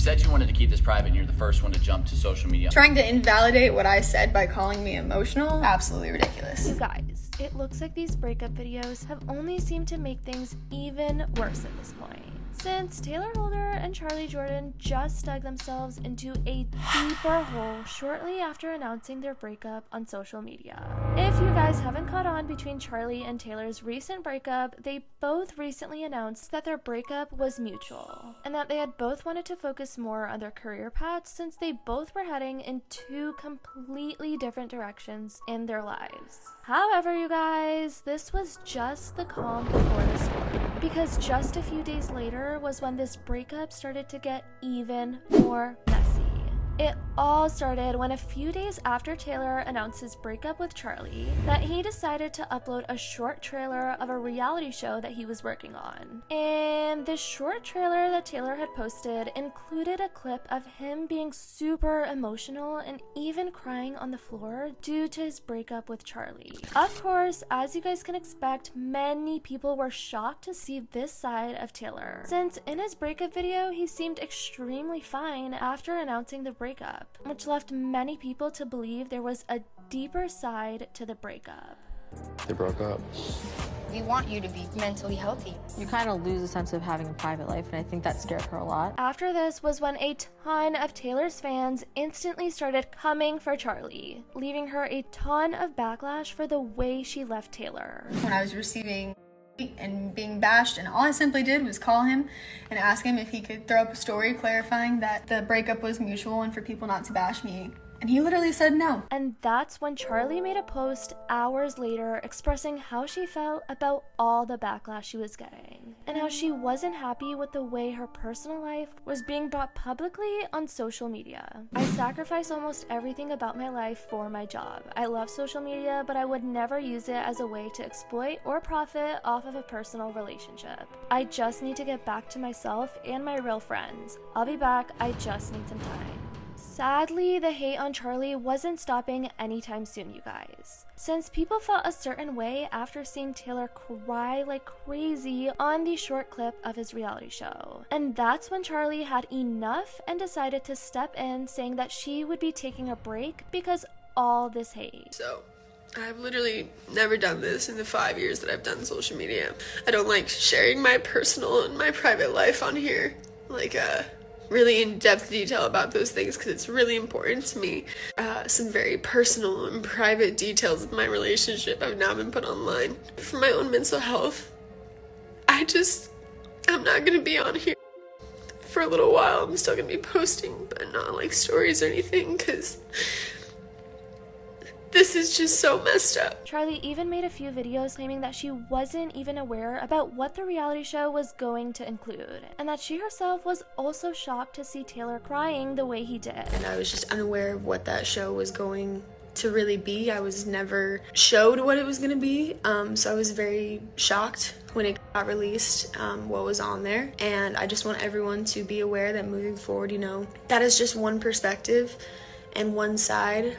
said you wanted to keep this private and you're the first one to jump to social media. Trying to invalidate what I said by calling me emotional? Absolutely ridiculous. You guys, it looks like these breakup videos have only seemed to make things even worse at this point, since Tayler and Charly Jordan just dug themselves into a deeper hole shortly after announcing their breakup on social media. If you guys haven't caught on between Charly and Tayler's recent breakup, they both recently announced that their breakup was mutual, and that they had both wanted to focus more on their career paths since they both were heading in two completely different directions in their lives. However, you guys, this was just the calm before the storm, because just a few days later was when this breakup started to get even more messy. It all started when a few days after Tayler announced his breakup with Charly, that he decided to upload a short trailer of a reality show that he was working on. And this short trailer that Tayler had posted included a clip of him being super emotional and even crying on the floor due to his breakup with Charly. Of course, as you guys can expect, many people were shocked to see this side of Tayler, since in his breakup video, he seemed extremely fine after announcing the breakup, which left many people to believe there was a deeper side to the breakup. They broke up. We want you to be mentally healthy. You kind of lose a sense of having a private life, and I think that scared her a lot. After this was when a ton of Tayler's fans instantly started coming for Charly, leaving her a ton of backlash for the way she left Tayler. When I was receiving and being bashed, and all I simply did was call him and ask him if he could throw up a story clarifying that the breakup was mutual and for people not to bash me. And he literally said no. And that's when Charly made a post hours later expressing how she felt about all the backlash she was getting, and how she wasn't happy with the way her personal life was being brought publicly on social media. I sacrifice almost everything about my life for my job. I love social media, but I would never use it as a way to exploit or profit off of a personal relationship. I just need to get back to myself and my real friends. I'll be back, I just need some time. Sadly, the hate on Charly wasn't stopping anytime soon, you guys, since people felt a certain way after seeing Tayler cry like crazy on the short clip of his reality show. And that's when Charly had enough and decided to step in, saying that she would be taking a break because all this hate. So I've literally never done this in the 5 years that I've done social media. I don't like sharing my personal and my private life on here, like really in-depth detail about those things, because it's really important to me. Some very personal and private details of my relationship have now been put online. For my own mental health, I'm not gonna be on here for a little while. I'm still gonna be posting, but not like stories or anything, because this is just so messed up. Charly even made a few videos claiming that she wasn't even aware about what the reality show was going to include, and that she herself was also shocked to see Tayler crying the way he did. And I was just unaware of what that show was going to really be. I was never showed what it was going to be, so I was very shocked when it got released, what was on there. And I just want everyone to be aware that moving forward, that is just one perspective and one side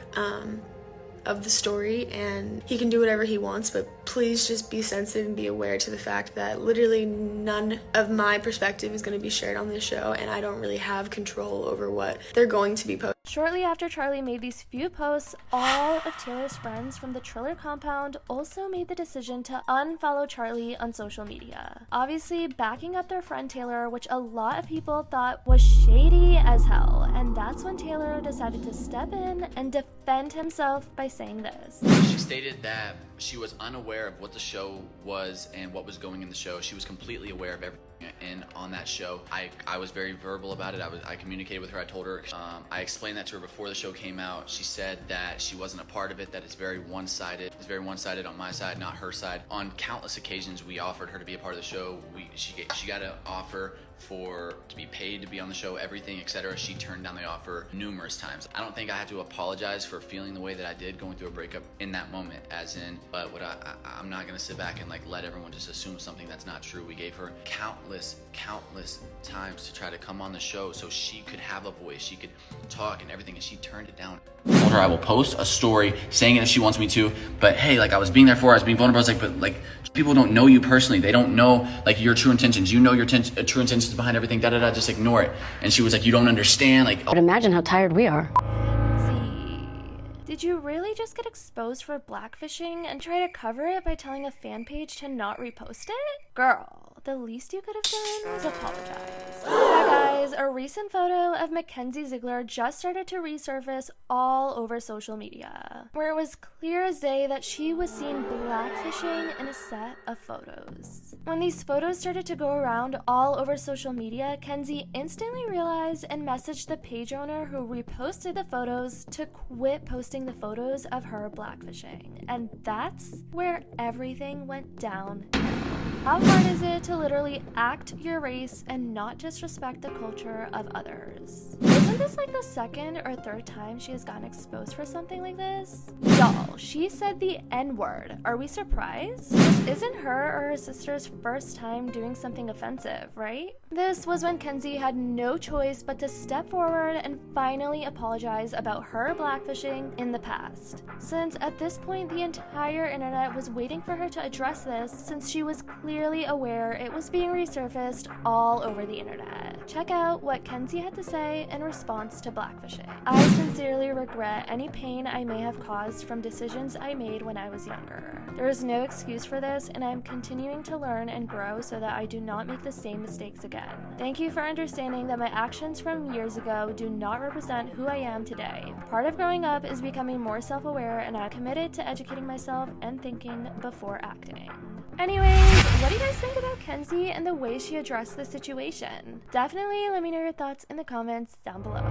of the story, and he can do whatever he wants, but please just be sensitive and be aware to the fact that literally none of my perspective is going to be shared on this show, and I don't really have control over what they're going to be posting. Shortly after Charly made these few posts, all of Tayler's friends from the Triller compound also made the decision to unfollow Charly on social media, obviously backing up their friend Tayler, which a lot of people thought was shady as hell. And that's when Tayler decided to step in and defend himself by saying this. She stated that she was unaware of what the show was and what was going in the show. She was completely aware of everything on that show. I was very verbal about it. I communicated with her. I told her, I explained that to her before the show came out. She said that she wasn't a part of it, that it's very one-sided. It's very one-sided on my side, not her side. On countless occasions, we offered her to be a part of the show. She got an offer to be paid to be on the show, everything, etc. She turned down the offer numerous times. I don't think I have to apologize for feeling the way that I did going through a breakup in that moment, but I'm not gonna sit back and let everyone just assume something that's not true. We gave her countless times to try to come on the show so she could have a voice, she could talk and everything, and she turned it down. I told her I will post a story saying it if she wants me to, but hey, I was being there for her, I was being vulnerable. I was but people don't know you personally. They don't know your true intentions. You know your true intentions is behind everything, da-da-da, just ignore it. And she was like, you don't understand, like, But imagine how tired we are. Kenzie, did you really just get exposed for blackfishing and try to cover it by telling a fan page to not repost it? Girl, the least you could have done was apologize. Yeah, guys, a recent photo of Kenzie Ziegler just started to resurface all over social media, where it was clear as day that she was seen blackfishing in a set of photos. When these photos started to go around all over social media, Kenzie instantly realized and messaged the page owner who reposted the photos to quit posting the photos of her blackfishing. And that's where everything went down. How hard is it to literally act your race and not just respect the culture of others? Isn't this like the second or third time she has gotten exposed for something like this? Y'all, she said the N-word. Are we surprised? This isn't her or her sister's first time doing something offensive, right? This was when Kenzie had no choice but to step forward and finally apologize about her blackfishing in the past. Since at this point the entire internet was waiting for her to address this, since she was clearly aware it was being resurfaced all over the internet. Check out what Kenzie had to say in response to blackfishing. I sincerely regret any pain I may have caused from decisions I made when I was younger. There is no excuse for this, and I'm continuing to learn and grow so that I do not make the same mistakes again. Thank you for understanding that my actions from years ago do not represent who I am today. Part of growing up is becoming more self-aware, and I'm committed to educating myself and thinking before acting. Anyways, what do you guys think about Kenzie and the way she addressed the situation? Definitely let me know your thoughts in the comments down below.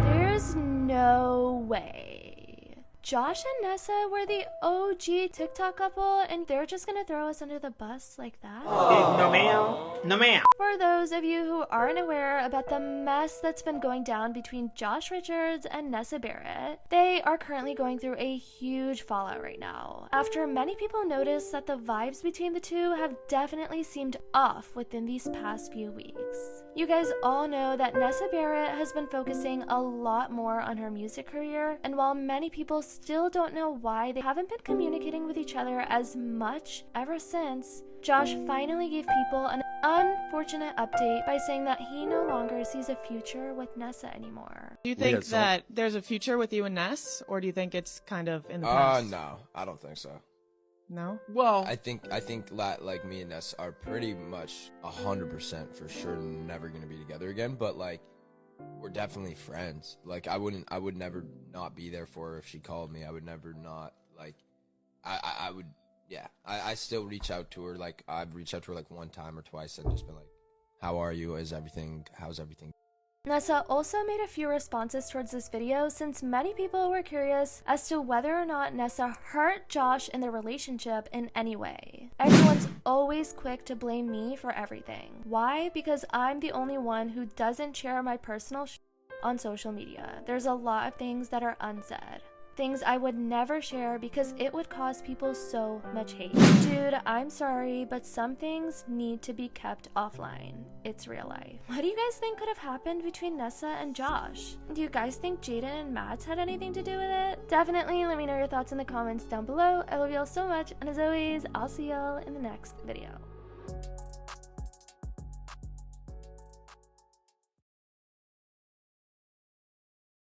There's no way Josh and Nessa were the OG TikTok couple and they're just gonna throw us under the bus like that? No ma'am. No ma'am. For those of you who aren't aware about the mess that's been going down between Josh Richards and Nessa Barrett, they are currently going through a huge fallout right now, after many people noticed that the vibes between the two have definitely seemed off within these past few weeks. You guys all know that Nessa Barrett has been focusing a lot more on her music career, and while many people still don't know why they haven't been communicating with each other as much ever since, Josh finally gave people an unfortunate update by saying that he no longer sees a future with Nessa anymore. Do you think that there's a future with you and Ness, or do you think it's kind of in the past? No, I don't think so. No? Well, I think like me and Ness are pretty much 100% for sure never gonna be together again. But like, we're definitely friends. Like, I would never not be there for her if she called me. I would never not, like, I would, yeah. I still reach out to her. Like, I've reached out to her like one time or twice and just been like, how are you? How's everything? Nessa also made a few responses towards this video, since many people were curious as to whether or not Nessa hurt Josh in the relationship in any way. Everyone's always quick to blame me for everything. Why? Because I'm the only one who doesn't share my personal on social media. There's a lot of things that are unsaid. Things I would never share because it would cause people so much hate. Dude, I'm sorry, but some things need to be kept offline. It's real life. What do you guys think could have happened between Nessa and Josh? Do you guys think Jaden and Mads had anything to do with it? Definitely let me know your thoughts in the comments down below. I love y'all so much, and as always, I'll see y'all in the next video.